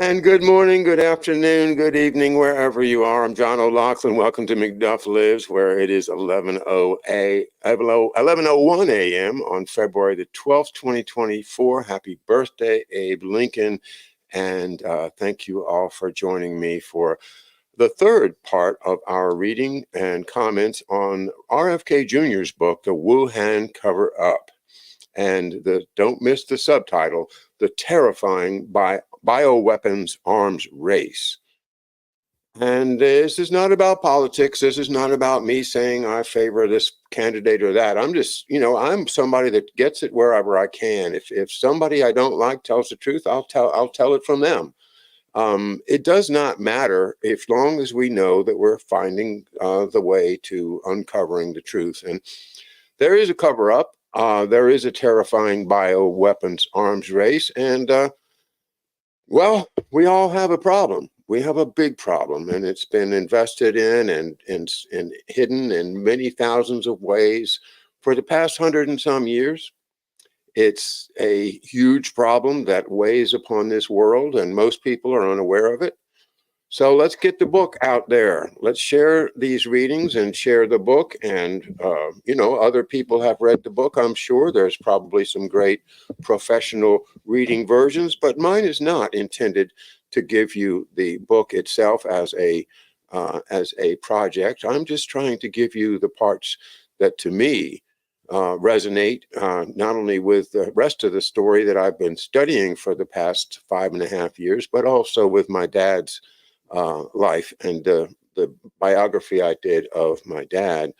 And good morning, good afternoon, good evening, wherever you are. I'm John O'Loughlin. Welcome to McDuff Lives, where it is 11:01 a.m. on February the 12th, 2024. Happy birthday, Abe Lincoln. And thank you all for joining me for the third part of our reading and comments on RFK Jr.'s book, The Wuhan Cover-Up. And don't miss the subtitle, The Terrifying Bioweapons Arms Race. And this is not about politics. This is not about me saying I favor this candidate or that. I'm just, I'm somebody that gets it wherever I can. If somebody I don't like tells the truth, I'll tell it from them. It does not matter as long as we know that we're finding the way to uncovering the truth. And there is a cover-up. There is a terrifying bioweapons arms race. And well, we all have a problem. We have a big problem, and it's been invested in and hidden in many thousands of ways for the past 100 and some years. It's a huge problem that weighs upon this world, and most people are unaware of it. So let's get the book out there. Let's share these readings and share the book. And, other people have read the book, I'm sure. There's probably some great professional reading versions, but mine is not intended to give you the book itself as a project. I'm just trying to give you the parts that, to me, resonate not only with the rest of the story that I've been studying for the past 5.5 years, but also with my dad's life and the biography I did of my dad.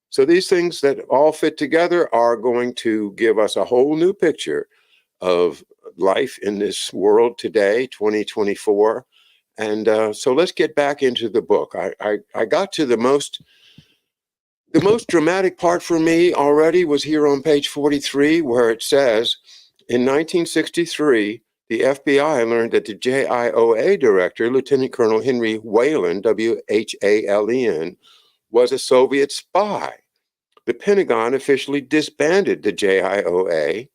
So these things that all fit together are going to give us a whole new picture of life in this world today, 2024. And so let's get back into the book. I got to the most dramatic part for me already was here on page 43, where it says, in 1963, the FBI learned that the JIOA director, Lieutenant Colonel Henry Whalen, Whalen, was a Soviet spy. The Pentagon officially disbanded the JIOA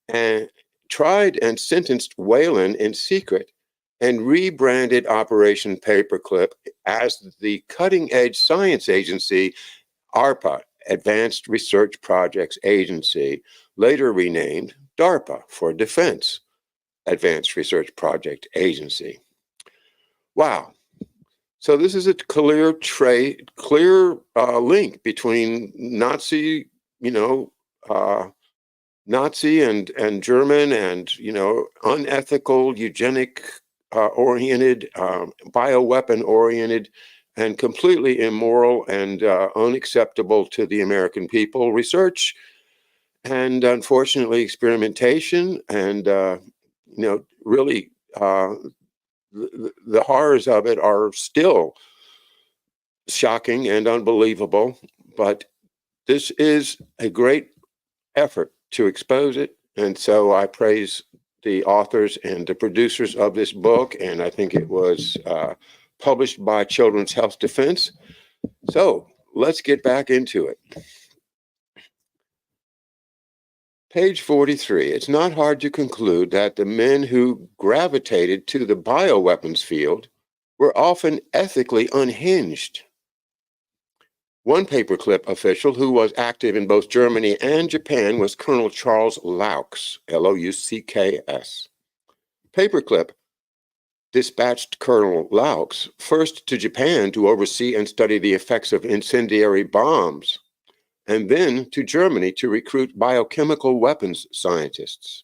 and tried and sentenced Whalen in secret and rebranded Operation Paperclip as the Cutting Edge Science Agency, ARPA, Advanced Research Projects Agency, later renamed DARPA for Defense Advanced Research Project Agency. Wow. So this is a clear link between Nazi, Nazi and German and, unethical, eugenic oriented, bioweapon oriented, and completely immoral and unacceptable to the American people research, and unfortunately experimentation, and really the horrors of it are still shocking and unbelievable. But this is a great effort to expose it, and so I praise the authors and the producers of this book, and I think it was published by Children's Health Defense. So let's get back into it. Page 43. It's not hard to conclude that the men who gravitated to the bioweapons field were often ethically unhinged. One paperclip official who was active in both Germany and Japan was Colonel Charles Loucks, Loucks. Paperclip dispatched Colonel Loucks first to Japan to oversee and study the effects of incendiary bombs, and then to Germany to recruit biochemical weapons scientists.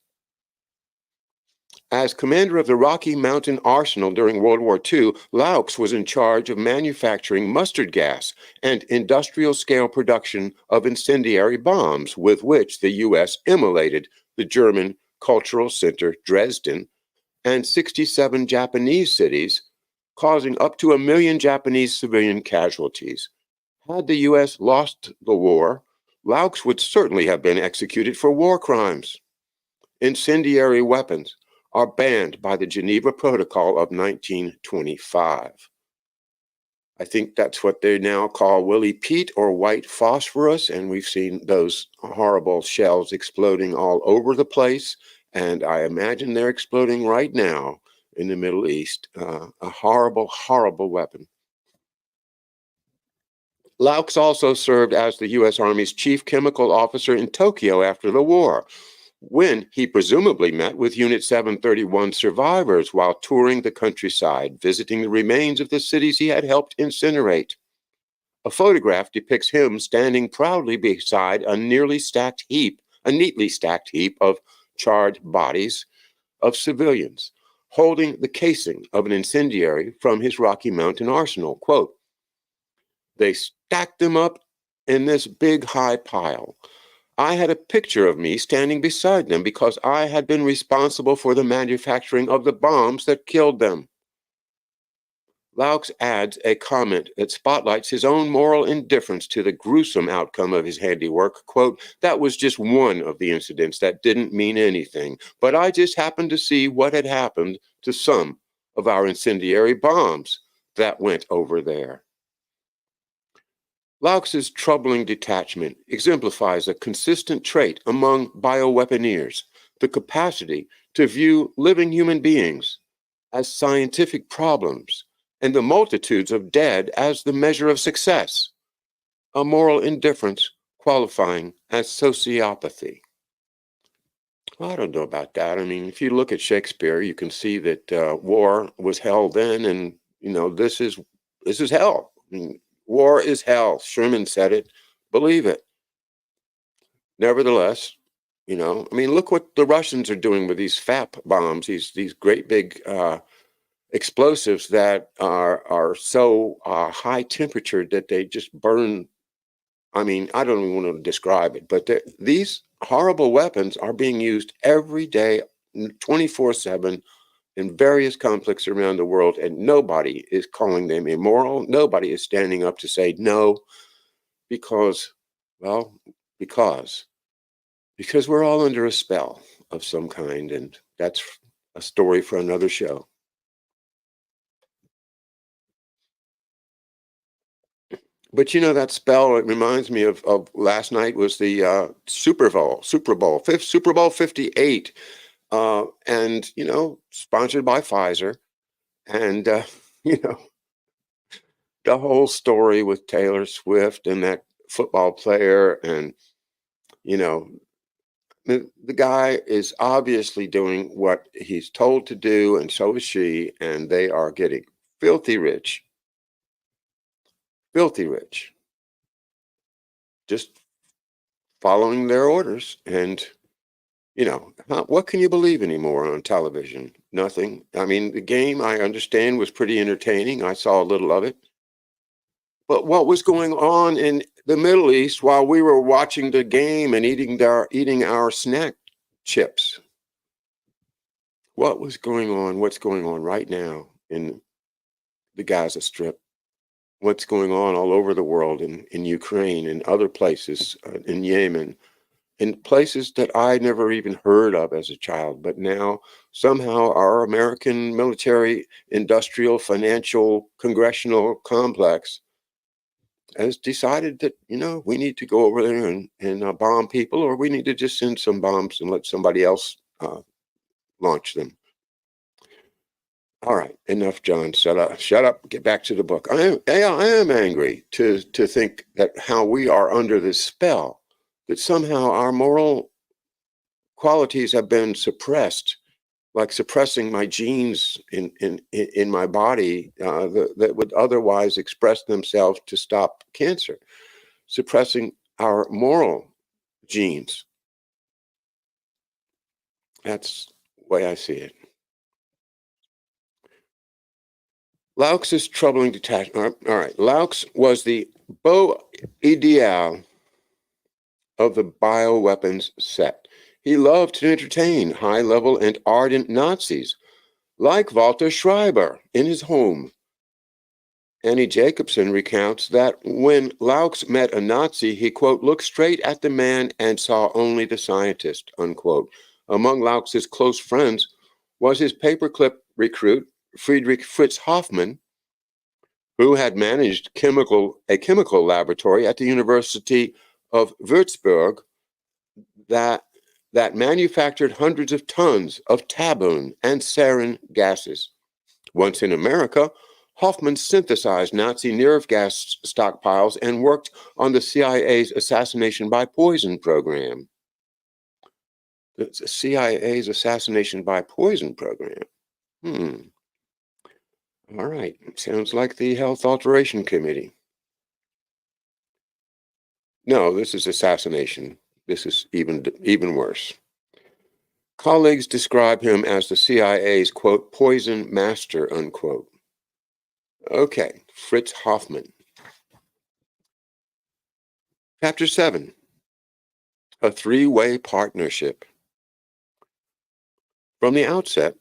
As commander of the Rocky Mountain Arsenal during World War II, Loucks was in charge of manufacturing mustard gas and industrial-scale production of incendiary bombs with which the U.S. immolated the German Cultural Center, Dresden, and 67 Japanese cities, causing up to 1 million Japanese civilian casualties. Had the U.S. lost the war, Loucks would certainly have been executed for war crimes. Incendiary weapons are banned by the Geneva Protocol of 1925. I think that's what they now call Willie Pete or white phosphorus, and we've seen those horrible shells exploding all over the place, and I imagine they're exploding right now in the Middle East. A horrible, horrible weapon. Laux also served as the U.S. Army's chief chemical officer in Tokyo after the war, when he presumably met with Unit 731 survivors while touring the countryside, visiting the remains of the cities he had helped incinerate. A photograph depicts him standing proudly beside a neatly stacked heap of charred bodies of civilians, holding the casing of an incendiary from his Rocky Mountain arsenal. Quote, "They stacked them up in this big high pile. I had a picture of me standing beside them because I had been responsible for the manufacturing of the bombs that killed them." Laux adds a comment that spotlights his own moral indifference to the gruesome outcome of his handiwork. Quote, "That was just one of the incidents that didn't mean anything, but I just happened to see what had happened to some of our incendiary bombs that went over there." Laux's troubling detachment exemplifies a consistent trait among bioweaponeers, the capacity to view living human beings as scientific problems and the multitudes of dead as the measure of success, a moral indifference qualifying as sociopathy. Well, I don't know about that. I mean, if you look at Shakespeare, you can see that war was hell then, and this is hell. I mean, war is hell. Sherman said it. Believe it. Nevertheless, I mean, look what the Russians are doing with these FAP bombs, these great big explosives that are so high temperature that they just burn. I mean, I don't even want to describe it, but these horrible weapons are being used every day, 24/7, in various conflicts around the world, and nobody is calling them immoral. Nobody is standing up to say no, because, well, because we're all under a spell of some kind, and that's a story for another show. But that spell, it reminds me of last night was the Super Bowl 58, and sponsored by Pfizer, and the whole story with Taylor Swift and that football player, and the guy is obviously doing what he's told to do, and so is she, and they are getting filthy rich, just following their orders. And what can you believe anymore on television? Nothing. I mean, the game, I understand, was pretty entertaining. I saw a little of it. But what was going on in the Middle East while we were watching the game and eating our snack chips? What was going on? What's going on right now in the Gaza Strip? What's going on all over the world, in Ukraine and other places, in Yemen, in places that I never even heard of as a child, but now somehow our American military, industrial, financial, congressional complex has decided that, we need to go over there and bomb people, or we need to just send some bombs and let somebody else launch them. All right, enough, John. Shut up. Get back to the book. I am angry to think that how we are under this spell, that somehow our moral qualities have been suppressed, like suppressing my genes in my body that would otherwise express themselves to stop cancer, suppressing our moral genes. That's the way I see it. Laux' troubling detachment. All right. Laux was the beau ideal of the bioweapons set. He loved to entertain high-level and ardent Nazis, like Walter Schreiber in his home. Annie Jacobson recounts that when Laux met a Nazi, he, quote, looked straight at the man and saw only the scientist, unquote. Among Laux's close friends was his paperclip recruit, Friedrich Fritz Hoffmann, who had managed a chemical laboratory at the University of Würzburg that that manufactured hundreds of tons of tabun and sarin gases. Once in America, Hoffman synthesized Nazi nerve gas stockpiles and worked on the CIA's assassination by poison program. The CIA's assassination by poison program. All right. Sounds like the Health Alteration Committee. No, this is assassination. This is even worse. Colleagues describe him as the CIA's, quote, poison master, unquote. Okay, Fritz Hoffman. Chapter 7, a three-way partnership. From the outset,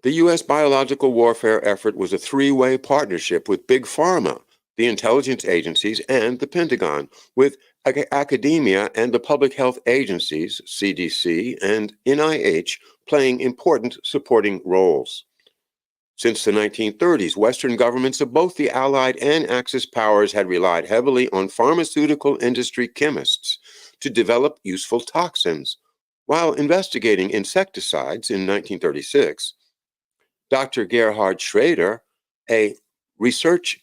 the U.S. biological warfare effort was a three-way partnership with Big Pharma, the intelligence agencies, and the Pentagon, with academia and the public health agencies, CDC and NIH, playing important supporting roles. Since the 1930s, Western governments of both the Allied and Axis powers had relied heavily on pharmaceutical industry chemists to develop useful toxins. While investigating insecticides in 1936, Dr. Gerhard Schrader, a research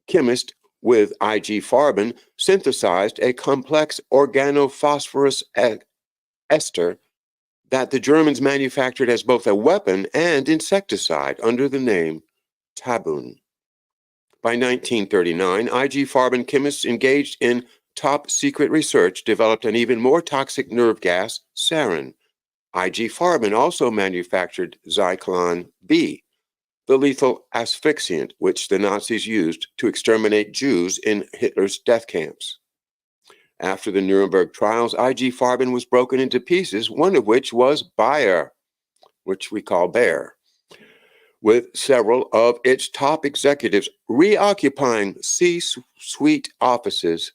chemist with IG Farben, synthesized a complex organophosphorus ester that the Germans manufactured as both a weapon and insecticide under the name tabun. By 1939, IG Farben chemists engaged in top secret research developed an even more toxic nerve gas, sarin. IG Farben also manufactured Zyklon B, the lethal asphyxiant which the Nazis used to exterminate Jews in Hitler's death camps. After the Nuremberg trials, IG Farben was broken into pieces, one of which was Bayer, which we call Bayer, with several of its top executives reoccupying C-suite offices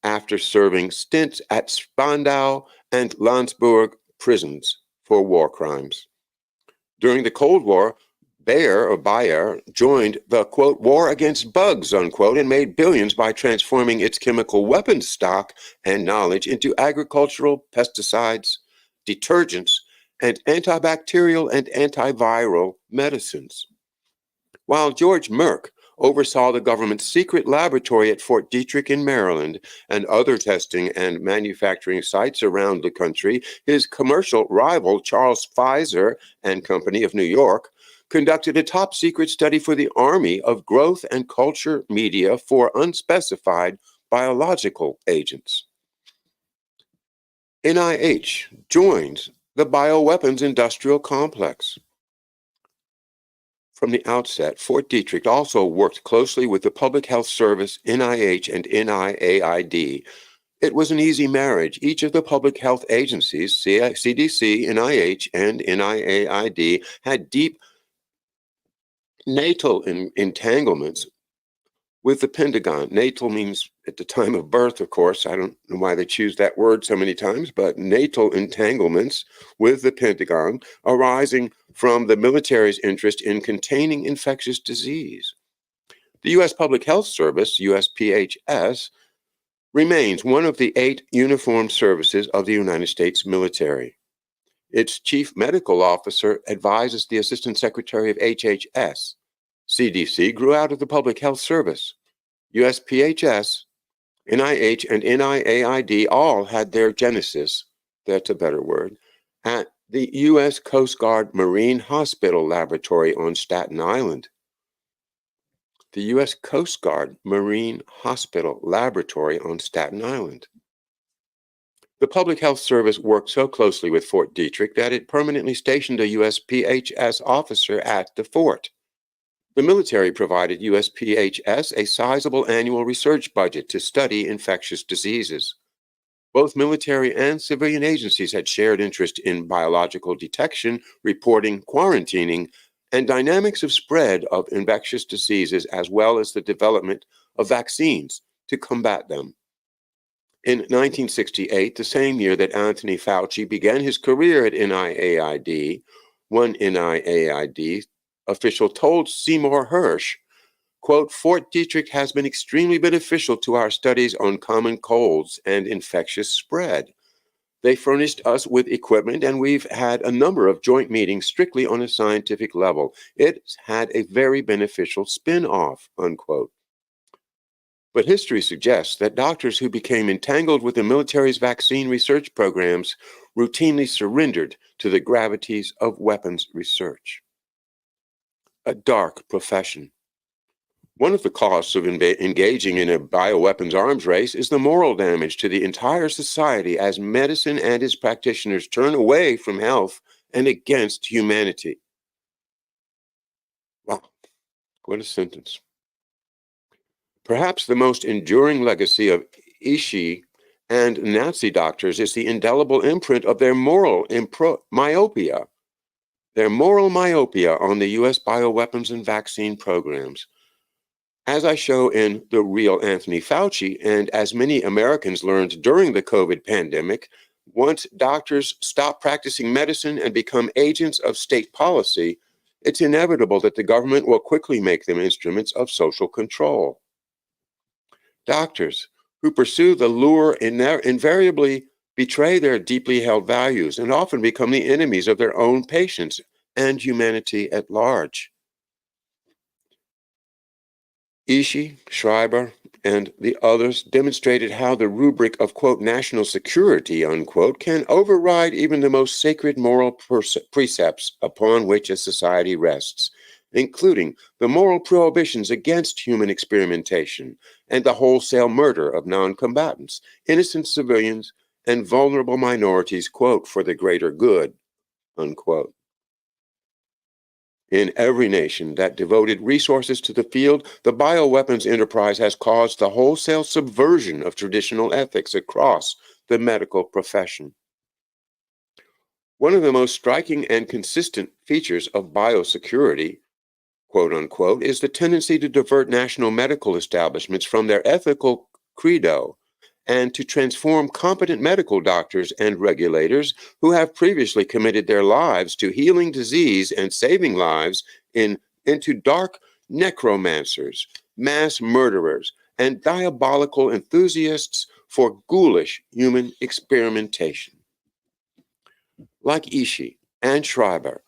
after serving stints at Spandau and Landsberg prisons for war crimes. During the Cold War, Bayer joined the, quote, war against bugs, unquote, and made billions by transforming its chemical weapons stock and knowledge into agricultural pesticides, detergents, and antibacterial and antiviral medicines. While George Merck oversaw the government's secret laboratory at Fort Detrick in Maryland and other testing and manufacturing sites around the country, his commercial rival, Charles Pfizer and Company of New York, conducted a top-secret study for the Army of Growth and Culture Media for unspecified biological agents. NIH joins the bioweapons industrial complex. From the outset, Fort Detrick also worked closely with the Public Health Service, NIH, and NIAID. It was an easy marriage. Each of the public health agencies, CDC, NIH, and NIAID, had deep natal entanglements with the Pentagon. Natal means at the time of birth, of course. I don't know why they choose that word so many times, but natal entanglements with the Pentagon arising from the military's interest in containing infectious disease. The U.S. Public Health Service, USPHS, remains one of the 8 uniformed services of the United States military. Its chief medical officer advises the Assistant Secretary of HHS. CDC grew out of the Public Health Service. USPHS, NIH, and NIAID all had their genesis, that's a better word, at the U.S. Coast Guard Marine Hospital Laboratory on Staten Island. The U.S. Coast Guard Marine Hospital Laboratory on Staten Island. The Public Health Service worked so closely with Fort Detrick that it permanently stationed a USPHS officer at the fort. The military provided USPHS a sizable annual research budget to study infectious diseases. Both military and civilian agencies had shared interest in biological detection, reporting, quarantining, and dynamics of spread of infectious diseases, as well as the development of vaccines to combat them. In 1968, the same year that Anthony Fauci began his career at NIAID, one NIAID official told Seymour Hersh, quote, Fort Detrick has been extremely beneficial to our studies on common colds and infectious spread. They furnished us with equipment, and we've had a number of joint meetings strictly on a scientific level. It's had a very beneficial spin-off, unquote. But history suggests that doctors who became entangled with the military's vaccine research programs routinely surrendered to the gravities of weapons research. A dark profession. One of the costs of engaging in a bioweapons arms race is the moral damage to the entire society as medicine and its practitioners turn away from health and against humanity. Wow, what a sentence. Perhaps the most enduring legacy of Ishii and Nazi doctors is the indelible imprint of their moral myopia. Their moral myopia on the U.S. bioweapons and vaccine programs. As I show in The Real Anthony Fauci, and as many Americans learned during the COVID pandemic, once doctors stop practicing medicine and become agents of state policy, it's inevitable that the government will quickly make them instruments of social control. Doctors who pursue the lure invariably betray their deeply held values and often become the enemies of their own patients and humanity at large. Ishii, Schreiber, and the others demonstrated how the rubric of, quote, national security, unquote, can override even the most sacred moral precepts upon which a society rests, including the moral prohibitions against human experimentation and the wholesale murder of non-combatants, innocent civilians, and vulnerable minorities, quote, for the greater good, unquote. In every nation that devoted resources to the field, the bioweapons enterprise has caused the wholesale subversion of traditional ethics across the medical profession. One of the most striking and consistent features of biosecurity, quote unquote, is the tendency to divert national medical establishments from their ethical credo and to transform competent medical doctors and regulators who have previously committed their lives to healing disease and saving lives into dark necromancers, mass murderers, and diabolical enthusiasts for ghoulish human experimentation. Like Ishii and Schreiber,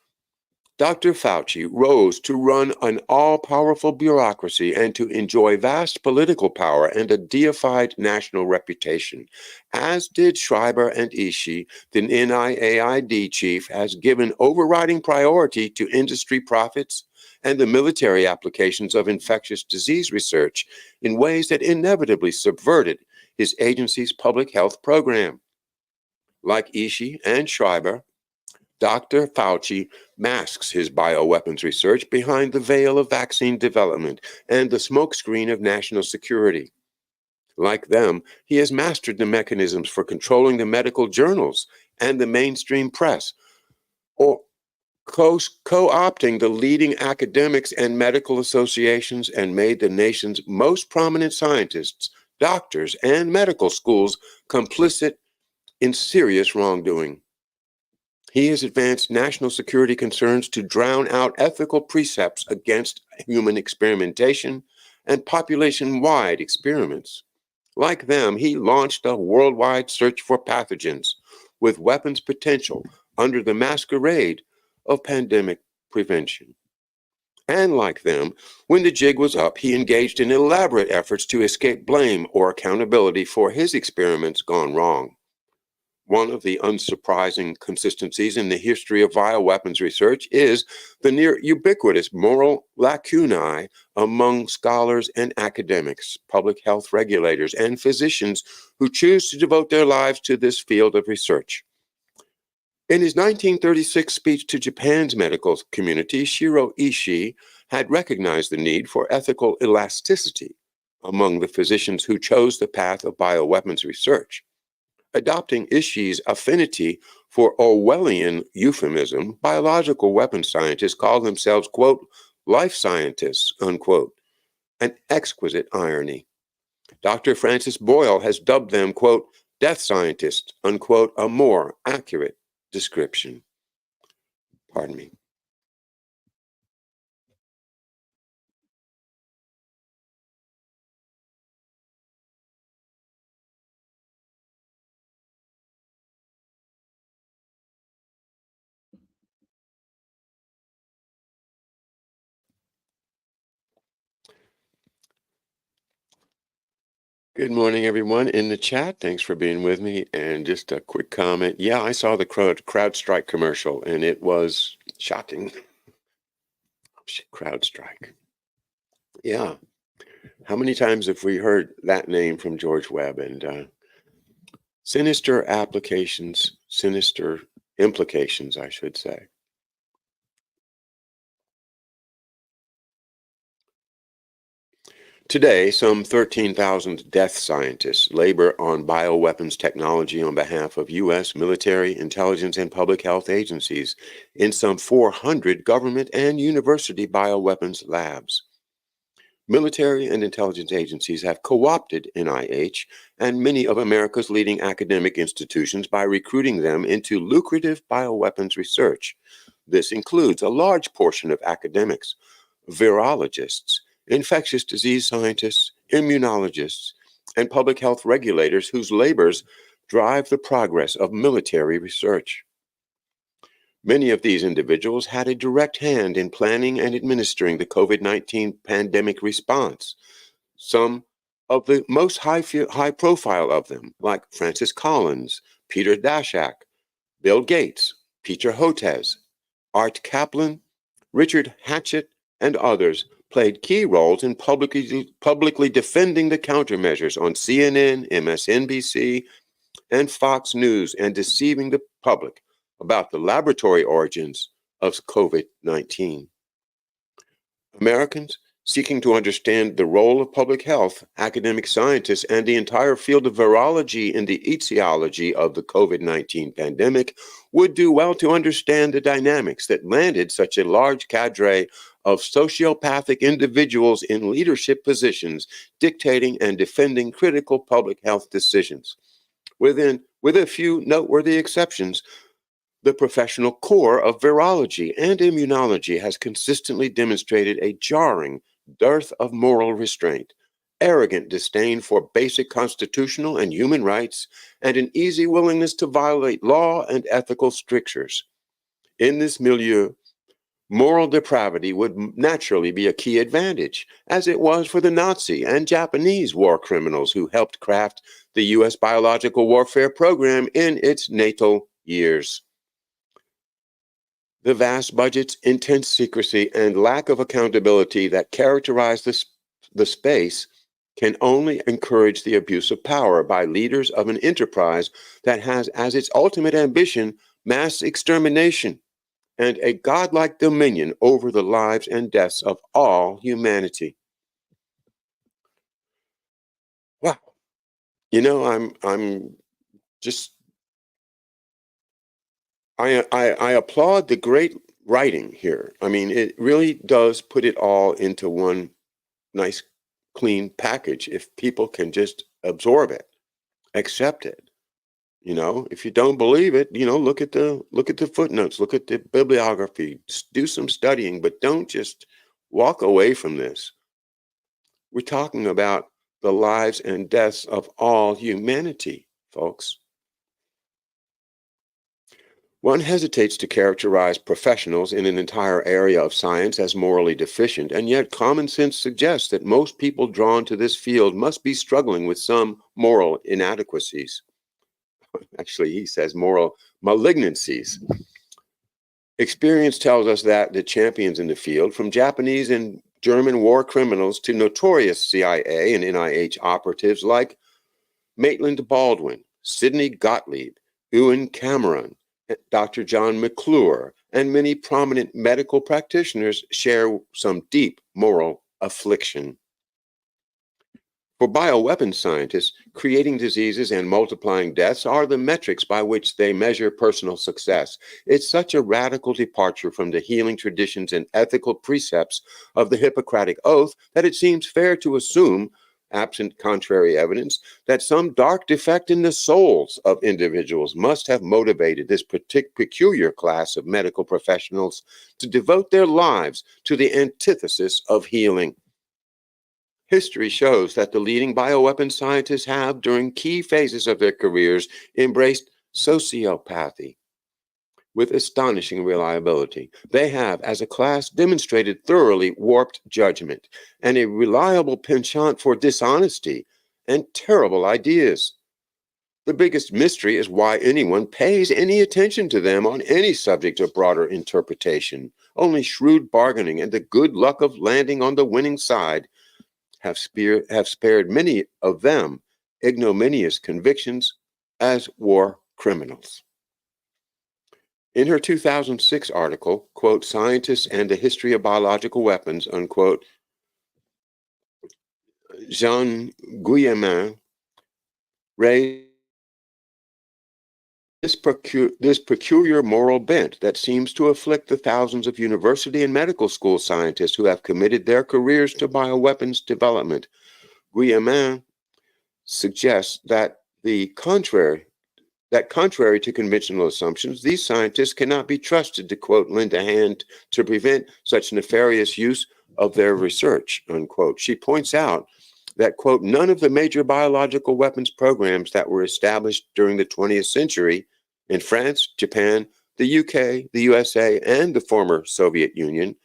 Dr. Fauci rose to run an all-powerful bureaucracy and to enjoy vast political power and a deified national reputation. As did Schreiber and Ishii, the NIAID chief has given overriding priority to industry profits and the military applications of infectious disease research in ways that inevitably subverted his agency's public health program. Like Ishii and Schreiber, Dr. Fauci masks his bioweapons research behind the veil of vaccine development and the smokescreen of national security. Like them, he has mastered the mechanisms for controlling the medical journals and the mainstream press, or co-opting the leading academics and medical associations and made the nation's most prominent scientists, doctors, and medical schools complicit in serious wrongdoing. He has advanced national security concerns to drown out ethical precepts against human experimentation and population-wide experiments. Like them, he launched a worldwide search for pathogens with weapons potential under the masquerade of pandemic prevention. And like them, when the jig was up, he engaged in elaborate efforts to escape blame or accountability for his experiments gone wrong. One of the unsurprising consistencies in the history of bioweapons research is the near ubiquitous moral lacunae among scholars and academics, public health regulators, and physicians who choose to devote their lives to this field of research. In his 1936 speech to Japan's medical community, Shiro Ishii had recognized the need for ethical elasticity among the physicians who chose the path of bioweapons research. Adopting Ishii's affinity for Orwellian euphemism, biological weapons scientists call themselves, quote, life scientists, unquote, an exquisite irony. Dr. Francis Boyle has dubbed them, quote, death scientists, unquote, a more accurate description. Pardon me. Good morning, everyone in the chat. Thanks for being with me. And just a quick comment. Yeah, I saw the CrowdStrike commercial, and it was shocking. CrowdStrike. Yeah. How many times have we heard that name from George Webb? And sinister applications, sinister implications, I should say. Today, some 13,000 death scientists labor on bioweapons technology on behalf of U.S. military, intelligence, and public health agencies in some 400 government and university bioweapons labs. Military and intelligence agencies have co-opted NIH and many of America's leading academic institutions by recruiting them into lucrative bioweapons research. This includes a large portion of academics, virologists, infectious disease scientists, immunologists, and public health regulators whose labors drive the progress of military research. Many of these individuals had a direct hand in planning and administering the COVID-19 pandemic response. Some of the most high profile of them, like Francis Collins, Peter Daszak, Bill Gates, Peter Hotez, Art Kaplan, Richard Hatchett, and others, played key roles in publicly defending the countermeasures on CNN, MSNBC, and Fox News and deceiving the public about the laboratory origins of COVID-19. Americans seeking to understand the role of public health, academic scientists, and the entire field of virology in the etiology of the COVID-19 pandemic would do well to understand the dynamics that landed such a large cadre of sociopathic individuals in leadership positions dictating and defending critical public health decisions. With a few noteworthy exceptions, the professional core of virology and immunology has consistently demonstrated a jarring dearth of moral restraint, arrogant disdain for basic constitutional and human rights, and an easy willingness to violate law and ethical strictures. In this milieu, moral depravity would naturally be a key advantage, as it was for the Nazi and Japanese war criminals who helped craft the U.S. biological warfare program in its NATO years. The vast budgets, intense secrecy, and lack of accountability that characterize the space can only encourage the abuse of power by leaders of an enterprise that has as its ultimate ambition mass extermination and a godlike dominion over the lives and deaths of all humanity. Wow. You know, I'm just I applaud the great writing here. I mean, it really does put it all into one nice, clean package if people can just absorb it, accept it. You know, if you don't believe it, you know, look at the footnotes, look at the bibliography, do some studying, but don't just walk away from this. We're talking about the lives and deaths of all humanity, folks. One hesitates to characterize professionals in an entire area of science as morally deficient, and yet common sense suggests that most people drawn to this field must be struggling with some moral inadequacies. Actually, he says moral malignancies. Experience tells us that the champions in the field, from Japanese and German war criminals to notorious CIA and NIH operatives like Maitland Baldwin, Sidney Gottlieb, Ewan Cameron, Dr. John McClure, and many prominent medical practitioners share some deep moral affliction. For bioweapons scientists, creating diseases and multiplying deaths are the metrics by which they measure personal success. It's such a radical departure from the healing traditions and ethical precepts of the Hippocratic Oath that it seems fair to assume, absent contrary evidence, that some dark defect in the souls of individuals must have motivated this peculiar class of medical professionals to devote their lives to the antithesis of healing. History shows that the leading bioweapon scientists have, during key phases of their careers, embraced sociopathy with astonishing reliability. They have, as a class, demonstrated thoroughly warped judgment and a reliable penchant for dishonesty and terrible ideas. The biggest mystery is why anyone pays any attention to them on any subject of broader interpretation. Only shrewd bargaining and the good luck of landing on the winning side have spared many of them ignominious convictions as war criminals. In her 2006 article, quote, Scientists and the History of Biological Weapons, unquote, Jean Guillemin raised this peculiar moral bent that seems to afflict the thousands of university and medical school scientists who have committed their careers to bioweapons development. Guillemin suggests that contrary to conventional assumptions, these scientists cannot be trusted to, quote, lend a hand to prevent such nefarious use of their research, unquote. She points out that, quote, none of the major biological weapons programs that were established during the 20th century in France, Japan, the UK, the USA, and the former Soviet Union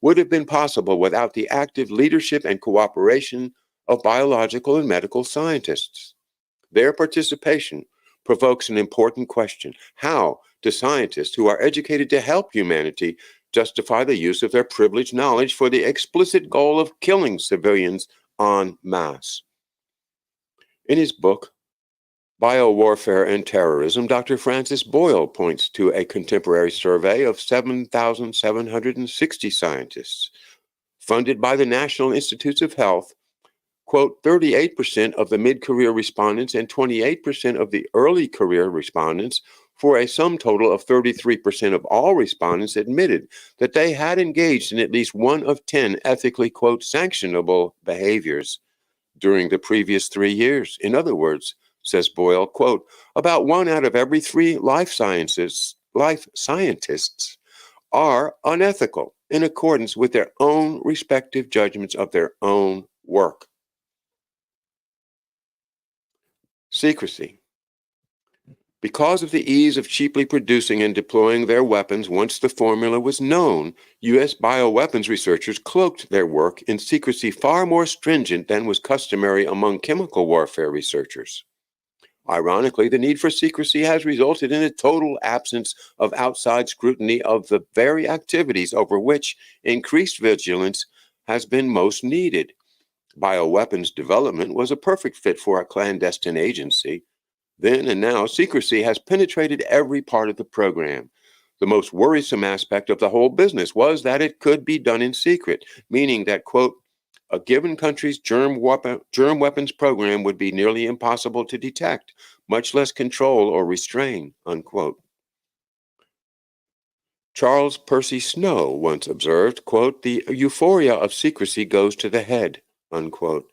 would have been possible without the active leadership and cooperation of biological and medical scientists. Their participation provokes an important question. How do scientists who are educated to help humanity justify the use of their privileged knowledge for the explicit goal of killing civilians en masse? In his book, Biowarfare and Terrorism, Dr. Francis Boyle points to a contemporary survey of 7,760 scientists funded by the National Institutes of Health. Quote, 38% of the mid-career respondents and 28% of the early career respondents, for a sum total of 33% of all respondents, admitted that they had engaged in at least one of 10 ethically, quote, sanctionable behaviors during the previous 3 years. In other words, says Boyle, quote, about 1 out of every 3 life scientists are unethical in accordance with their own respective judgments of their own work. Secrecy. Because of the ease of cheaply producing and deploying their weapons once the formula was known, U.S. bioweapons researchers cloaked their work in secrecy far more stringent than was customary among chemical warfare researchers. Ironically, the need for secrecy has resulted in a total absence of outside scrutiny of the very activities over which increased vigilance has been most needed. Bioweapons development was a perfect fit for a clandestine agency. Then and now, secrecy has penetrated every part of the program. The most worrisome aspect of the whole business was that it could be done in secret, meaning that, quote, a given country's germ weapons program would be nearly impossible to detect, much less control or restrain, unquote. Charles Percy Snow once observed, quote, the euphoria of secrecy goes to the head, unquote.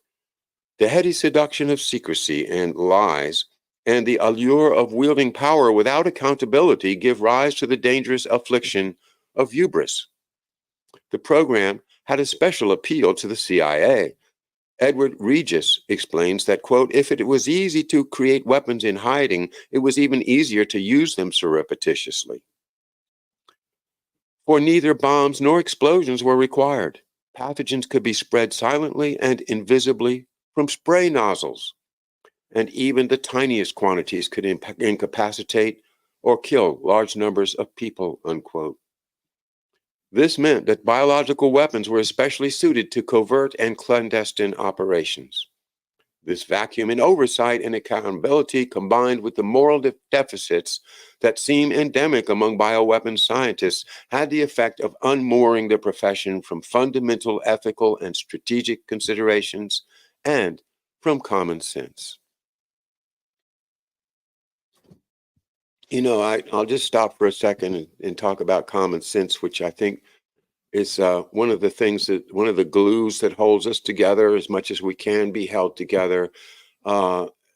The heady seduction of secrecy and lies and the allure of wielding power without accountability give rise to the dangerous affliction of hubris. The program had a special appeal to the CIA. Edward Regis explains that, quote, if it was easy to create weapons in hiding, it was even easier to use them surreptitiously. For neither bombs nor explosions were required. Pathogens could be spread silently and invisibly from spray nozzles, and even the tiniest quantities could incapacitate or kill large numbers of people, unquote. This meant that biological weapons were especially suited to covert and clandestine operations. This vacuum in oversight and accountability, combined with the moral deficits that seem endemic among bioweapons scientists, had the effect of unmooring the profession from fundamental ethical and strategic considerations and from common sense. You know, I'll just stop for a second and talk about common sense, which I think is one of the glues that holds us together as much as we can be held together.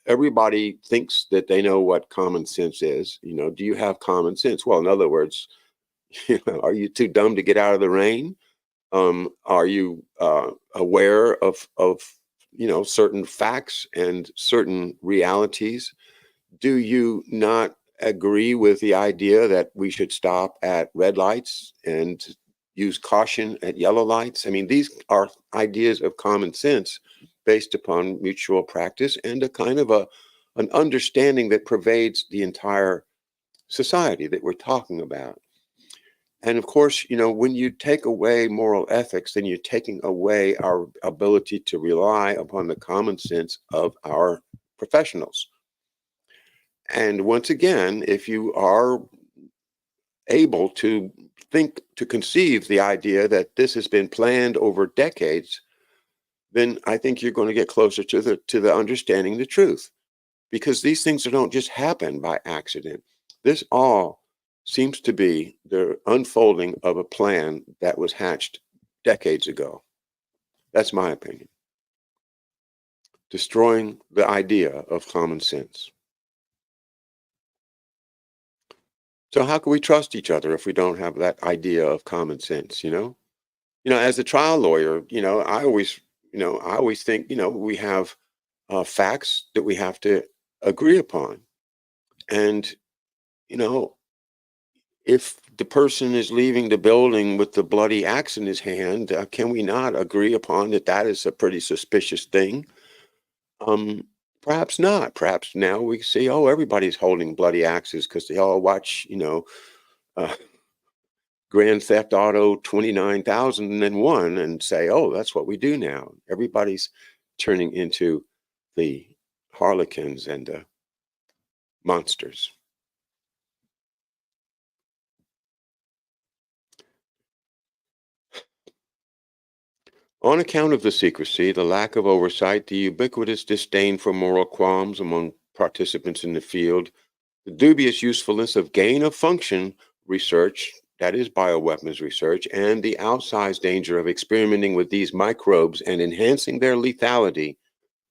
Everybody thinks that they know what common sense is. You know, do you have common sense? Well, in other words, are you too dumb to get out of the rain? Are you aware of certain facts and certain realities? Do you not agree with the idea that we should stop at red lights and use caution at yellow lights? I mean, these are ideas of common sense based upon mutual practice and a kind of an understanding that pervades the entire society that we're talking about. And of course, when you take away moral ethics, then you're taking away our ability to rely upon the common sense of our professionals. And once again, if you are able to conceive the idea that this has been planned over decades, then I think you're going to get closer to the understanding the truth, because these things don't just happen by accident. This all seems to be the unfolding of a plan that was hatched decades ago. That's my opinion. Destroying the idea of common sense. So how can we trust each other if we don't have that idea of common sense, as a trial lawyer, I always think, we have facts that we have to agree upon. And, if the person is leaving the building with the bloody axe in his hand, can we not agree upon that is a pretty suspicious thing? Perhaps not. Perhaps now we see, everybody's holding bloody axes because they all watch, uh, Grand Theft Auto 29,001 and say, that's what we do now. Everybody's turning into the harlequins and monsters. On account of the secrecy, the lack of oversight, the ubiquitous disdain for moral qualms among participants in the field, the dubious usefulness of gain-of-function research, that is bioweapons research, and the outsized danger of experimenting with these microbes and enhancing their lethality,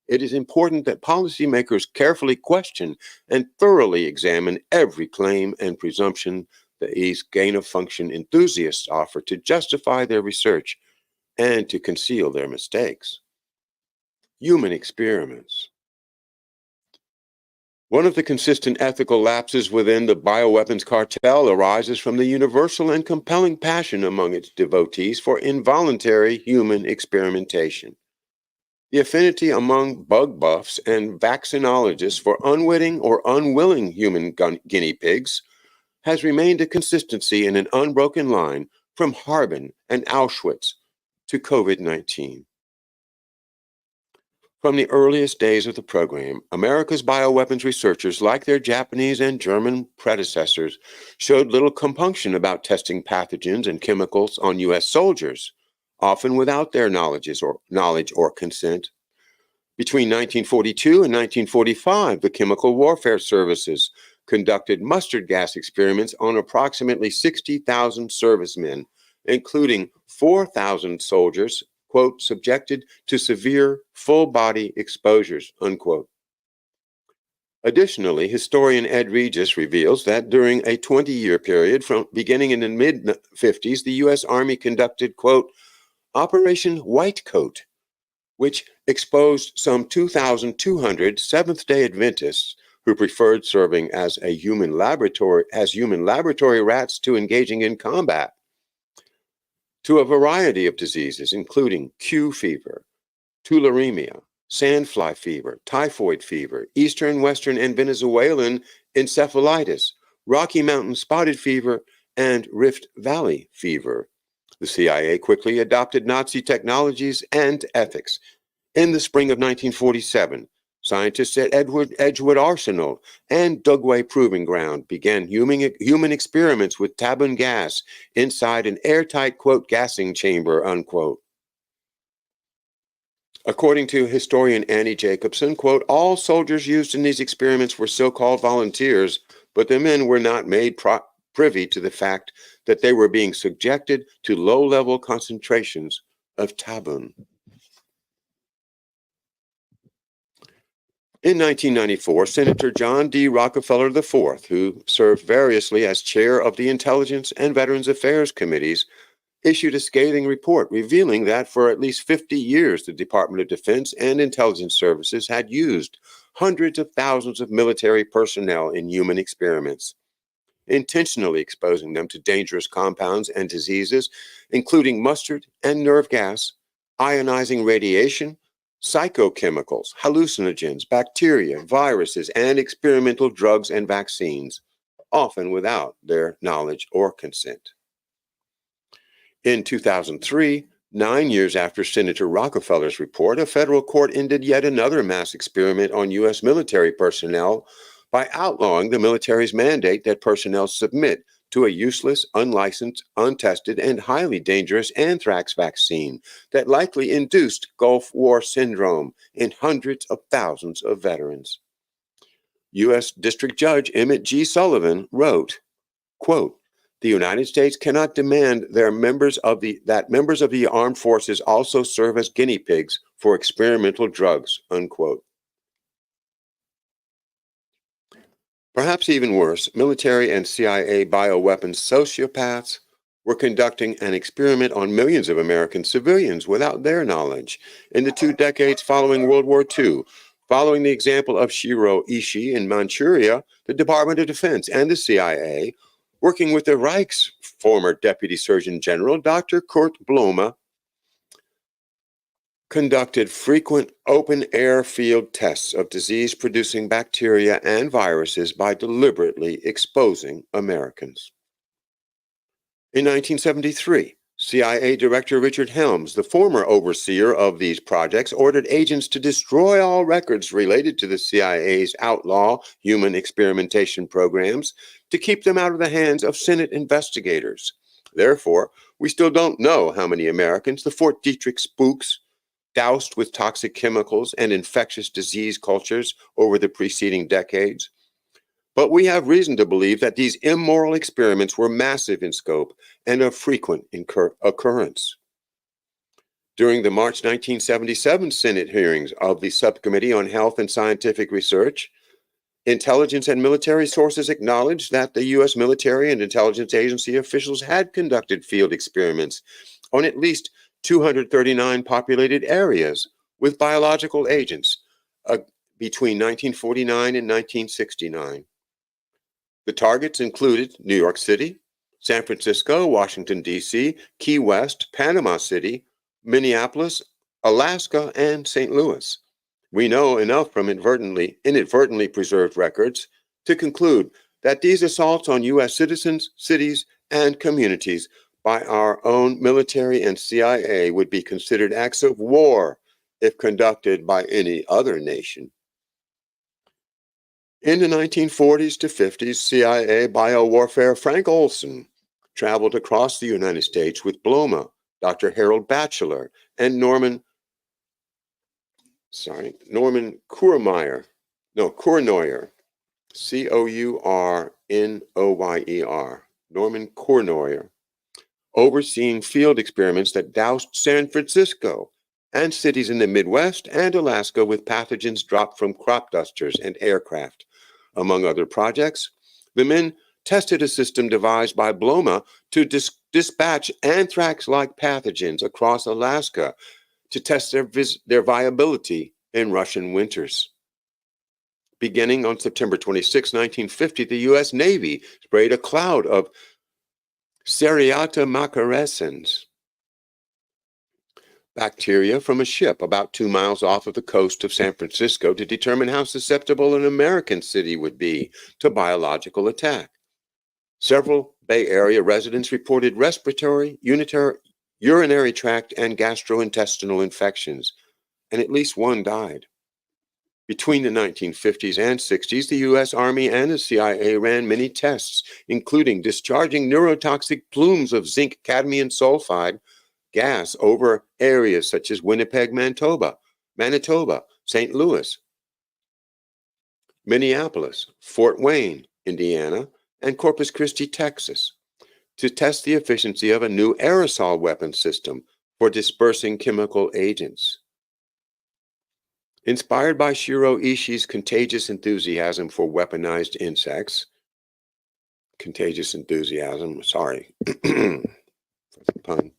it is important that policymakers carefully question and thoroughly examine every claim and presumption that these gain-of-function enthusiasts offer to justify their research and to conceal their mistakes. Human experiments. One of the consistent ethical lapses within the bioweapons cartel arises from the universal and compelling passion among its devotees for involuntary human experimentation. The affinity among bug buffs and vaccinologists for unwitting or unwilling human guinea pigs has remained a consistency in an unbroken line from Harbin and Auschwitz to COVID-19. From the earliest days of the program, America's bioweapons researchers, like their Japanese and German predecessors, showed little compunction about testing pathogens and chemicals on U.S. soldiers, often without their knowledge or consent. Between 1942 and 1945, the Chemical Warfare Services conducted mustard gas experiments on approximately 60,000 servicemen, including 4,000 soldiers, quote, subjected to severe full-body exposures, unquote. Additionally, historian Ed Regis reveals that during a 20-year period from beginning in the mid-50s, the U.S. Army conducted, quote, Operation Whitecoat, which exposed some 2,200 Seventh-day Adventists who preferred serving as human laboratory rats to engaging in combat, to a variety of diseases, including Q fever, tularemia, sandfly fever, typhoid fever, Eastern, Western, and Venezuelan encephalitis, Rocky Mountain spotted fever, and Rift Valley fever. The CIA quickly adopted Nazi technologies and ethics. In the spring of 1947, scientists at Edgewood Arsenal and Dugway Proving Ground began human experiments with tabun gas inside an airtight, quote, gassing chamber, unquote. According to historian Annie Jacobson, quote, all soldiers used in these experiments were so-called volunteers, but the men were not made privy to the fact that they were being subjected to low-level concentrations of tabun. In 1994, Senator John D. Rockefeller IV, who served variously as chair of the Intelligence and Veterans Affairs Committees, issued a scathing report revealing that for at least 50 years, the Department of Defense and intelligence services had used hundreds of thousands of military personnel in human experiments, intentionally exposing them to dangerous compounds and diseases, including mustard and nerve gas, ionizing radiation, psychochemicals, hallucinogens, bacteria, viruses, and experimental drugs and vaccines, often without their knowledge or consent. In 2003, 9 years after Senator Rockefeller's report, a federal court ended yet another mass experiment on U.S. military personnel by outlawing the military's mandate that personnel submit to a useless, unlicensed, untested, and highly dangerous anthrax vaccine that likely induced Gulf War syndrome in hundreds of thousands of veterans. U.S. District Judge Emmett G. Sullivan wrote, quote, "The United States cannot demand that members of the armed forces also serve as guinea pigs for experimental drugs," unquote. Perhaps even worse, military and CIA bioweapons sociopaths were conducting an experiment on millions of American civilians without their knowledge. In the 2 decades following World War II, following the example of Shiro Ishii in Manchuria, the Department of Defense and the CIA, working with the Reich's former Deputy Surgeon General, Dr. Kurt Blome, conducted frequent open-air field tests of disease-producing bacteria and viruses by deliberately exposing Americans. In 1973, CIA Director Richard Helms, the former overseer of these projects, ordered agents to destroy all records related to the CIA's outlaw human experimentation programs to keep them out of the hands of Senate investigators. Therefore, we still don't know how many Americans the Fort Detrick spooks doused with toxic chemicals and infectious disease cultures over the preceding decades. But we have reason to believe that these immoral experiments were massive in scope and of frequent occurrence. During the March 1977 Senate hearings of the Subcommittee on Health and Scientific Research, intelligence and military sources acknowledged that the U.S. military and intelligence agency officials had conducted field experiments on at least 239 populated areas with biological agents between 1949 and 1969. The targets included New York City, San Francisco, Washington, D.C., Key West, Panama City, Minneapolis, Alaska, and St. Louis. We know enough from inadvertently preserved records to conclude that these assaults on U.S. citizens, cities, and communities by our own military and CIA would be considered acts of war if conducted by any other nation. In the 1940s to 50s, CIA biowarfare Frank Olson traveled across the United States with Blome, Dr. Harold Batchelor, and Norman Cournoyer, Cournoyer, Norman Cournoyer, overseeing field experiments that doused San Francisco and cities in the Midwest and Alaska with pathogens dropped from crop dusters and aircraft. Among other projects, the men tested a system devised by Blome to dispatch anthrax-like pathogens across Alaska to test their viability in Russian winters. Beginning on September 26, 1950, the U.S. Navy sprayed a cloud of Seriata macarescens bacteria from a ship about 2 miles off of the coast of San Francisco to determine how susceptible an American city would be to biological attack. Several Bay Area residents reported respiratory, urinary tract, and gastrointestinal infections, and at least one died. Between the 1950s and 60s, the U.S. Army and the CIA ran many tests, including discharging neurotoxic plumes of zinc cadmium sulfide gas over areas such as Winnipeg, Manitoba, St. Louis, Minneapolis, Fort Wayne, Indiana, and Corpus Christi, Texas, to test the efficiency of a new aerosol weapon system for dispersing chemical agents. Inspired by Shiro Ishii's contagious enthusiasm for weaponized insects, pun.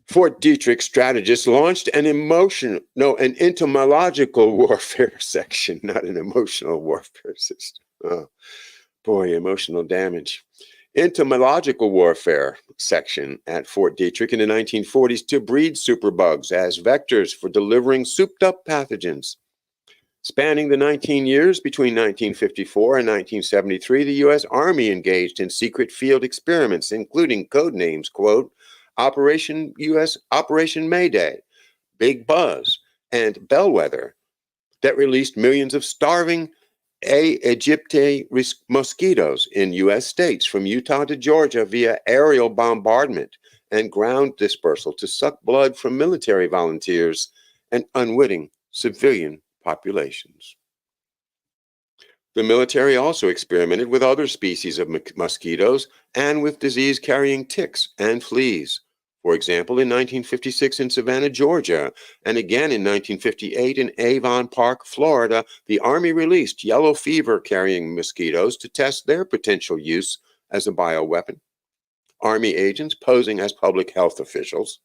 Fort Detrick strategists launched an entomological warfare section, not an emotional warfare system. Oh, boy, emotional damage. entomological warfare section at Fort Detrick in the 1940s to breed superbugs as vectors for delivering souped-up pathogens. Spanning the 19 years between 1954 and 1973, the U.S. Army engaged in secret field experiments, including code names, quote, Operation Mayday, Big Buzz, and Bellwether, that released millions of starving Aegypti mosquitoes in U.S. states from Utah to Georgia via aerial bombardment and ground dispersal to suck blood from military volunteers and unwitting civilian populations. The military also experimented with other species of mosquitoes and with disease-carrying ticks and fleas. For example, in 1956 in Savannah, Georgia, and again in 1958 in Avon Park, Florida, the Army released yellow fever-carrying mosquitoes to test their potential use as a bioweapon. Army agents, posing as public health officials,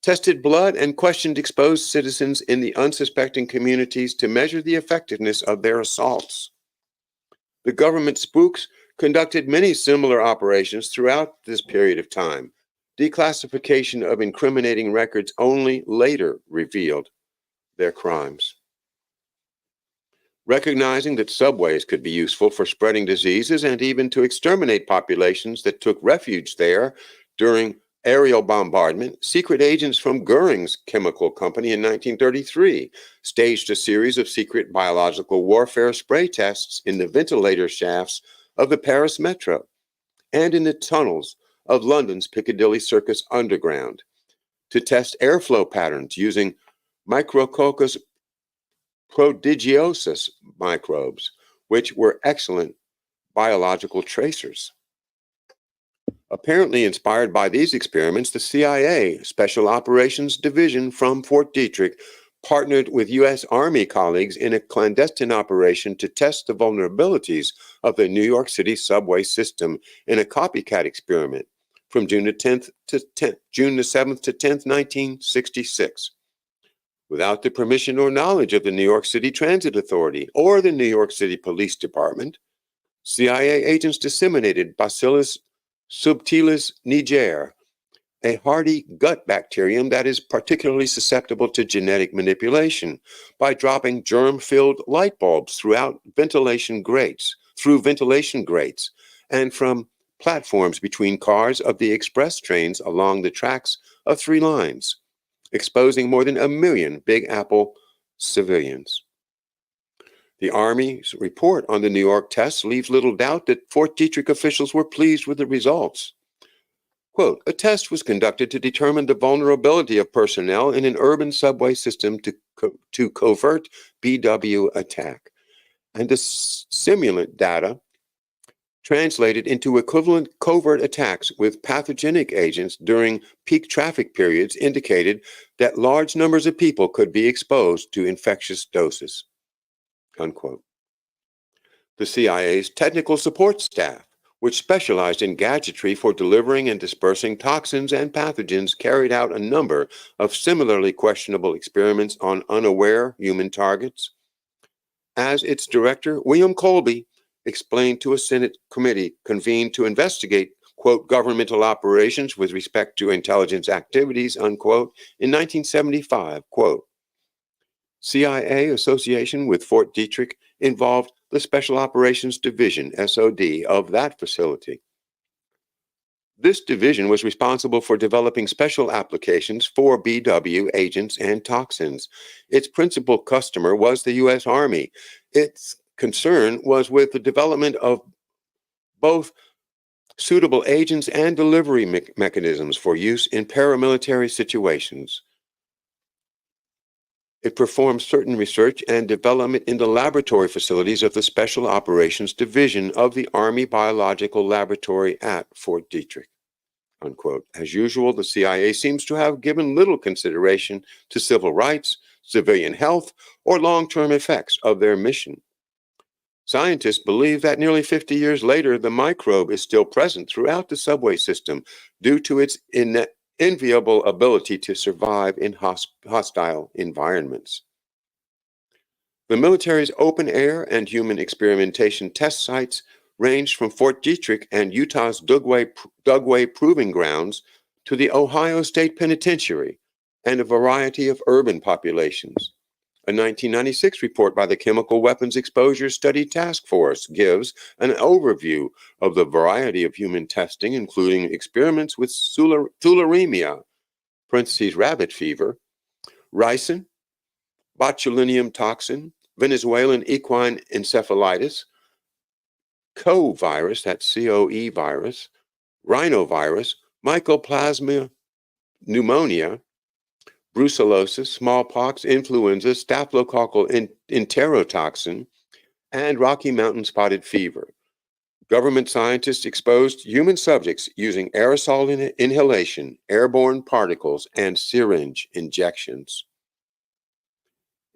tested blood and questioned exposed citizens in the unsuspecting communities to measure the effectiveness of their assaults. The government spooks conducted many similar operations throughout this period of time. Declassification of incriminating records only later revealed their crimes. Recognizing that subways could be useful for spreading diseases and even to exterminate populations that took refuge there during aerial bombardment, secret agents from Goering's chemical company in 1933 staged a series of secret biological warfare spray tests in the ventilator shafts of the Paris Metro and in the tunnels of London's Piccadilly Circus Underground to test airflow patterns using Micrococcus prodigiosus microbes, which were excellent biological tracers. Apparently inspired by these experiments, the CIA Special Operations Division from Fort Detrick partnered with U.S. Army colleagues in a clandestine operation to test the vulnerabilities of the New York City subway system in a copycat experiment from June the 7th to 10th, 1966. Without the permission or knowledge of the New York City Transit Authority or the New York City Police Department, CIA agents disseminated Bacillus subtilis niger, a hardy gut bacterium that is particularly susceptible to genetic manipulation, by dropping germ-filled light bulbs through ventilation grates, and from platforms between cars of the express trains along the tracks of 3 lines, exposing more than 1 million Big Apple civilians. The Army's report on the New York tests leaves little doubt that Fort Detrick officials were pleased with the results. Quote, a test was conducted to determine the vulnerability of personnel in an urban subway system to covert BW attack, and the simulant data translated into equivalent covert attacks with pathogenic agents during peak traffic periods indicated that large numbers of people could be exposed to infectious doses. Unquote. The CIA's technical support staff, which specialized in gadgetry for delivering and dispersing toxins and pathogens, carried out a number of similarly questionable experiments on unaware human targets. As its director, William Colby, explained to a Senate committee convened to investigate, quote, governmental operations with respect to intelligence activities, unquote, in 1975, quote, CIA association with Fort Detrick involved the Special Operations Division, SOD, of that facility. This division was responsible for developing special applications for BW agents and toxins. Its principal customer was the U.S. Army. Its concern was with the development of both suitable agents and delivery mechanisms for use in paramilitary situations. It performed certain research and development in the laboratory facilities of the Special Operations Division of the Army Biological Laboratory at Fort Detrick. Unquote. As usual, the CIA seems to have given little consideration to civil rights, civilian health, or long-term effects of their mission. Scientists believe that nearly 50 years later, the microbe is still present throughout the subway system due to its enviable ability to survive in hostile environments. The military's open air and human experimentation test sites ranged from Fort Detrick and Utah's Dugway Proving Grounds to the Ohio State Penitentiary and a variety of urban populations. A 1996 report by the Chemical Weapons Exposure Study Task Force gives an overview of the variety of human testing, including experiments with tularemia, parentheses rabbit fever, ricin, botulinum toxin, Venezuelan equine encephalitis, co-virus, that's COE virus, rhinovirus, mycoplasma pneumonia, brucellosis, smallpox, influenza, staphylococcal enterotoxin, and Rocky Mountain spotted fever. Government scientists exposed human subjects using aerosol inhalation, airborne particles, and syringe injections.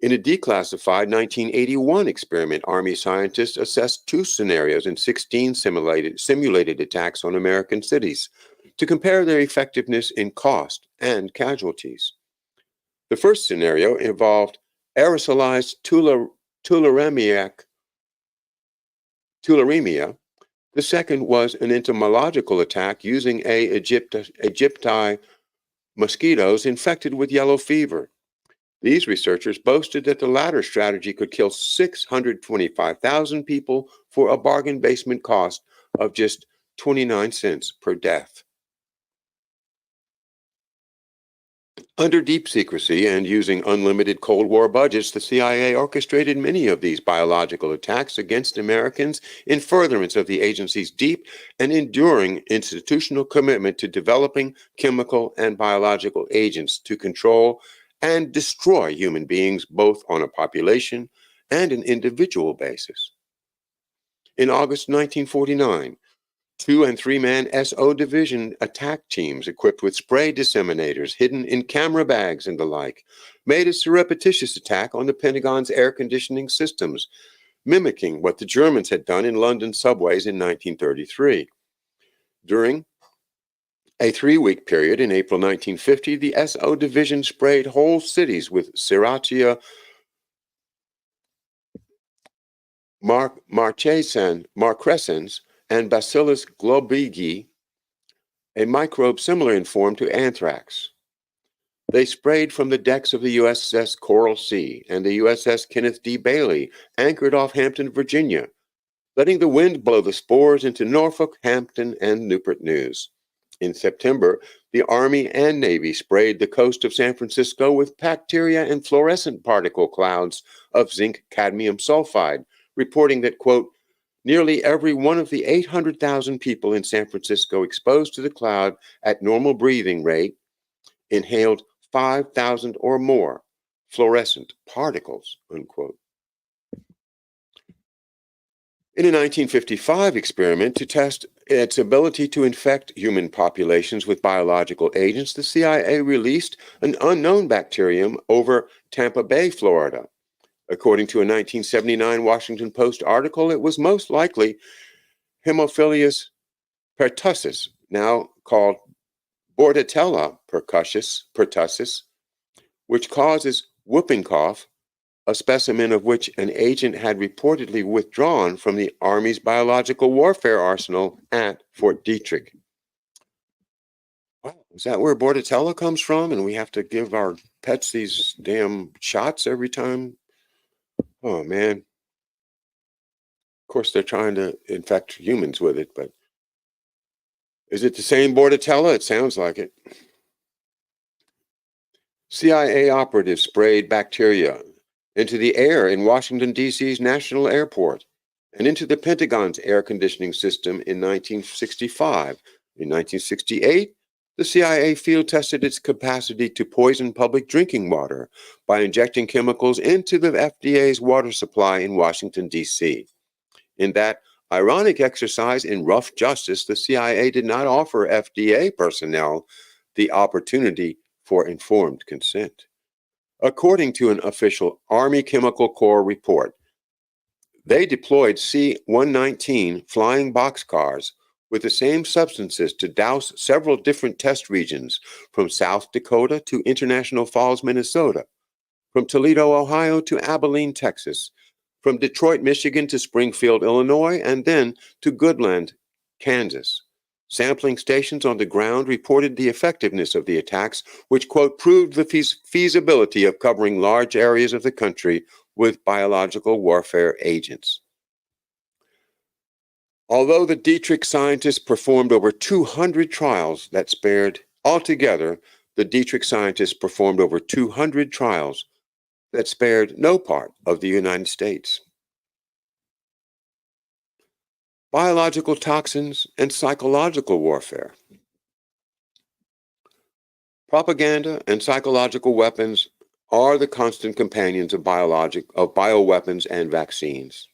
In a declassified 1981 experiment, Army scientists assessed 2 scenarios in 16 simulated attacks on American cities to compare their effectiveness in cost and casualties. The first scenario involved aerosolized tularemia. The second was an entomological attack using Aegypti mosquitoes infected with yellow fever. These researchers boasted that the latter strategy could kill 625,000 people for a bargain basement cost of just 29 cents per death. Under deep secrecy and using unlimited Cold War budgets, the CIA orchestrated many of these biological attacks against Americans in furtherance of the agency's deep and enduring institutional commitment to developing chemical and biological agents to control and destroy human beings both on a population and an individual basis. In August 1949, 2- and 3-man SO division attack teams equipped with spray disseminators hidden in camera bags and the like made a surreptitious attack on the Pentagon's air conditioning systems, mimicking what the Germans had done in London subways in 1933. During a 3-week period in April 1950, the SO division sprayed whole cities with Serratia marcrescens and Bacillus globigii, a microbe similar in form to anthrax. They sprayed from the decks of the USS Coral Sea and the USS Kenneth D. Bailey, anchored off Hampton, Virginia, letting the wind blow the spores into Norfolk, Hampton, and Newport News. In September, the Army and Navy sprayed the coast of San Francisco with bacteria and fluorescent particle clouds of zinc cadmium sulfide, reporting that, quote, nearly every one of the 800,000 people in San Francisco exposed to the cloud at normal breathing rate inhaled 5,000 or more fluorescent particles, unquote. In a 1955 experiment to test its ability to infect human populations with biological agents, the CIA released an unknown bacterium over Tampa Bay, Florida. According to a 1979 Washington Post article, it was most likely Haemophilus pertussis, now called Bordetella pertussis, which causes whooping cough, a specimen of which an agent had reportedly withdrawn from the Army's biological warfare arsenal at Fort Detrick. Wow, is that where Bordetella comes from? And we have to give our pets these damn shots every time? Oh, man. Of course, they're trying to infect humans with it, but is it the same Bordetella? It sounds like it. CIA operatives sprayed bacteria into the air in Washington, D.C.'s National Airport and into the Pentagon's air conditioning system in 1965. In 1968, the CIA field tested its capacity to poison public drinking water by injecting chemicals into the FDA's water supply in Washington, D.C. In that ironic exercise in rough justice, the CIA did not offer FDA personnel the opportunity for informed consent. According to an official Army Chemical Corps report, they deployed C-119 flying boxcars with the same substances to douse several different test regions, from South Dakota to International Falls, Minnesota, from Toledo, Ohio to Abilene, Texas, from Detroit, Michigan to Springfield, Illinois, and then to Goodland, Kansas. Sampling stations on the ground reported the effectiveness of the attacks, which, quote, proved the feasibility of covering large areas of the country with biological warfare agents. Although the Dietrich scientists performed over 200 trials that spared, altogether, the Dietrich scientists performed over 200 trials that spared no part of the United States. Biological toxins and psychological warfare. Propaganda and psychological weapons are the constant companions of bioweapons and vaccines.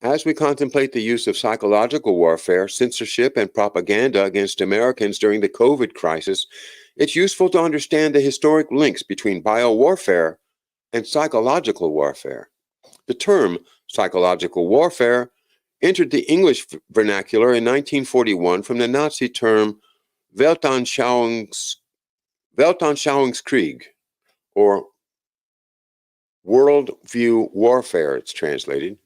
As we contemplate the use of psychological warfare, censorship, and propaganda against Americans during the COVID crisis, it's useful to understand the historic links between biowarfare and psychological warfare. The term psychological warfare entered the English vernacular in 1941 from the Nazi term Weltanschauungskrieg, or worldview warfare, it's translated,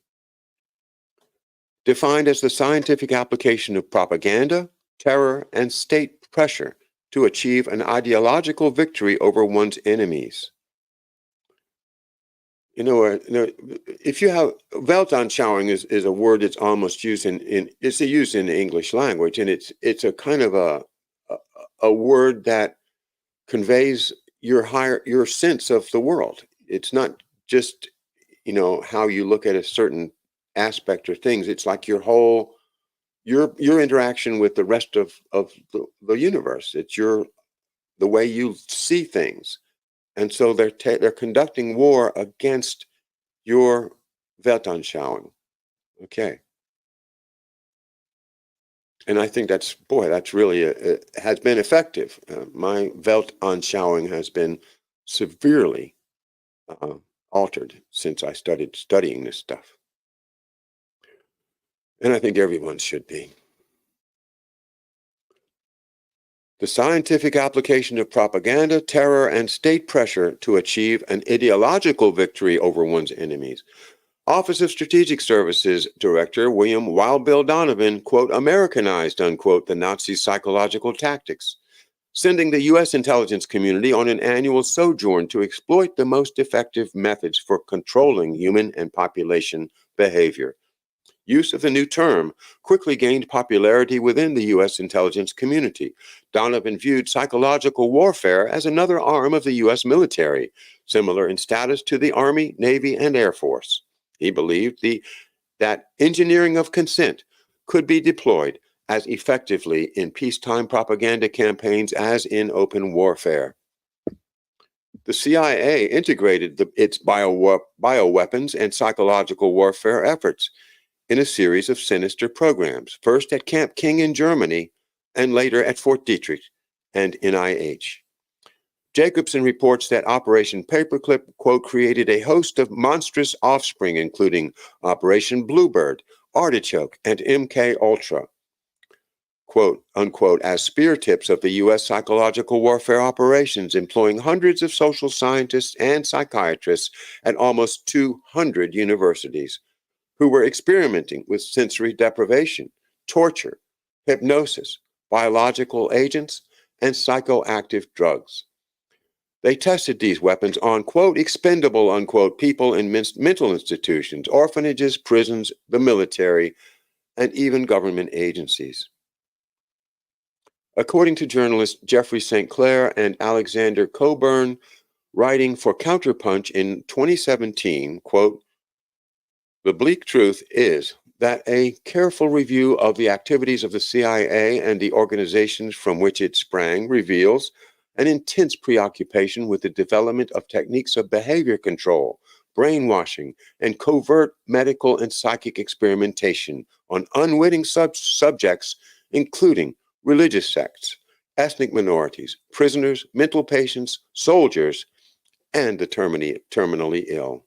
defined as the scientific application of propaganda, terror, and state pressure to achieve an ideological victory over one's enemies. If you have Weltanschauung is a word that's almost used it's used in the English language, and it's a kind of a word that conveys your sense of the world. It's not just how you look at a certain aspect or things. It's like your interaction with the rest of the universe. It's the way you see things. And so they're conducting war against your Weltanschauung. Okay. And I think that's really has been effective. My Weltanschauung has been severely altered since I started studying this stuff. And I think everyone should be. The scientific application of propaganda, terror, and state pressure to achieve an ideological victory over one's enemies. Office of Strategic Services Director William Wild Bill Donovan, quote, Americanized, unquote, the Nazi psychological tactics, sending the U.S. intelligence community on an annual sojourn to exploit the most effective methods for controlling human and population behavior. Use of the new term quickly gained popularity within the U.S. intelligence community. Donovan viewed psychological warfare as another arm of the U.S. military, similar in status to the Army, Navy, and Air Force. He believed that engineering of consent could be deployed as effectively in peacetime propaganda campaigns as in open warfare. The CIA integrated its bioweapons and psychological warfare efforts in a series of sinister programs, first at Camp King in Germany, and later at Fort Detrick and NIH. Jacobson reports that Operation Paperclip, quote, created a host of monstrous offspring, including Operation Bluebird, Artichoke, and MK Ultra, quote, unquote, as spear tips of the U.S. psychological warfare operations, employing hundreds of social scientists and psychiatrists at almost 200 universities, who were experimenting with sensory deprivation, torture, hypnosis, biological agents, and psychoactive drugs. They tested these weapons on, quote, expendable, unquote, people in mental institutions, orphanages, prisons, the military, and even government agencies. According to journalists Jeffrey St. Clair and Alexander Coburn, writing for Counterpunch in 2017, quote, the bleak truth is that a careful review of the activities of the CIA and the organizations from which it sprang reveals an intense preoccupation with the development of techniques of behavior control, brainwashing, and covert medical and psychic experimentation on unwitting subjects, including religious sects, ethnic minorities, prisoners, mental patients, soldiers, and the terminally ill.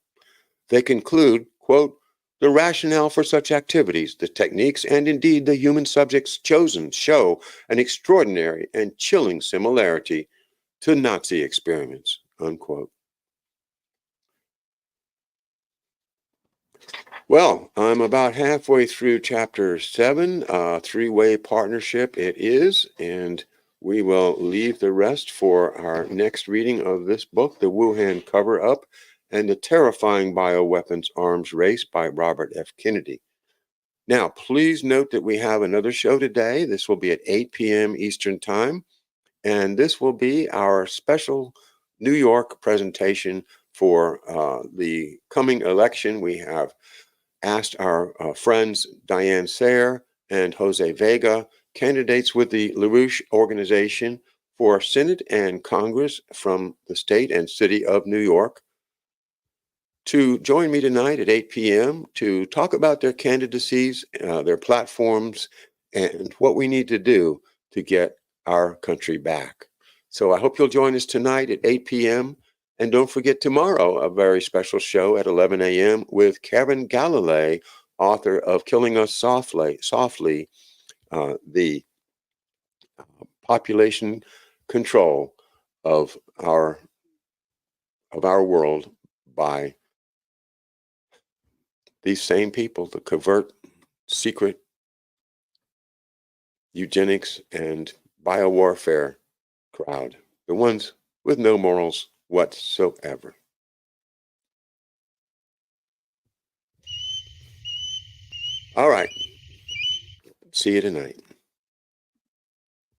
They conclude, quote, the rationale for such activities, the techniques, and indeed the human subjects chosen show an extraordinary and chilling similarity to Nazi experiments, unquote. Well, I'm about halfway through chapter 7, three-way partnership it is, and we will leave the rest for our next reading of this book, The Wuhan Cover-Up and the Terrifying Bioweapons Arms Race by Robert F. Kennedy. Now, please note that we have another show today. This will be at 8 p.m. Eastern Time, and this will be our special New York presentation for the coming election. We have asked our friends Diane Sayre and Jose Vega, candidates with the LaRouche organization for Senate and Congress from the state and city of New York, to join me tonight at 8 p.m. to talk about their candidacies, their platforms, and what we need to do to get our country back. So I hope you'll join us tonight at 8 p.m. And don't forget tomorrow, a very special show at 11 a.m. with Karen Galloway, author of Killing Us Softly, the population control of our world by these same people, the covert, secret eugenics and biowarfare crowd, the ones with no morals whatsoever. All right. See you tonight.